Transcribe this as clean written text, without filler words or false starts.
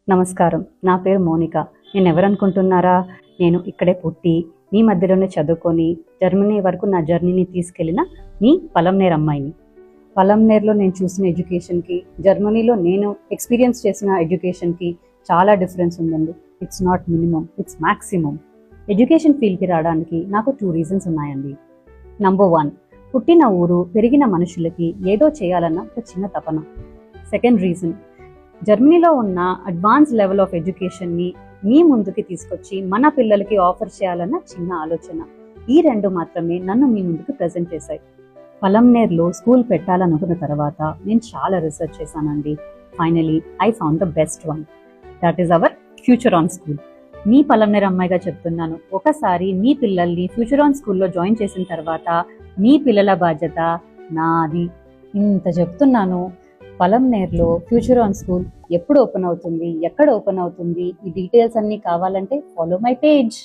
నమస్కారం. నా పేరు మోనిక. నేను ఎవరనుకుంటున్నారా? నేను ఇక్కడే పుట్టి, మీ మధ్యలోనే చదువుకొని, జర్మనీ వరకు నా జర్నీని తీసుకెళ్లిన మీ పలంనేర్ అమ్మాయిని. పలంనేర్లో నేను చూసిన ఎడ్యుకేషన్కి, జర్మనీలో నేను ఎక్స్పీరియన్స్ చేసిన ఎడ్యుకేషన్కి చాలా డిఫరెన్స్ ఉందండి. It's not minimum, it's maximum. Education ఫీల్డ్కి రావడానికి నాకు 2 రీజన్స్ ఉన్నాయండి. నంబర్ 1, పుట్టిన ఊరు, పెరిగిన మనుషులకి ఏదో చేయాలన్న ఒక చిన్న తపన. సెకండ్ రీజన్, జర్మనీలో ఉన్న అడ్వాన్స్ లెవెల్ ఆఫ్ ఎడ్యుకేషన్ని మీ ముందుకి తీసుకొచ్చి మన పిల్లలకి ఆఫర్ చేయాలన్న చిన్న ఆలోచన. ఈ 2 మాత్రమే నన్ను మీ ముందుకు ప్రజెంట్ చేశాయి. పలంనేర్లో స్కూల్ పెట్టాలనుకున్న తర్వాత నేను చాలా రీసెర్చ్ చేశానండి. Finally I found the best one. That is our future on school. మీ పలంనేర్ అమ్మాయిగా చెప్తున్నాను, ఒకసారి మీ పిల్లల్ని ఫ్యూచర్ ఆన్ స్కూల్లో జాయిన్ చేసిన తర్వాత మీ పిల్లల బాధ్యత నాది. ఇంత చెప్తున్నాను. పలంనేర్లో ఫ్యూచర్ ఆన్ స్కూల్ ఎప్పుడు ఓపెన్ అవుతుంది, ఎక్కడ ఓపెన్ అవుతుంది, ఈ డీటెయిల్స్ అన్నీ కావాలంటే ఫాలో మై పేజ్.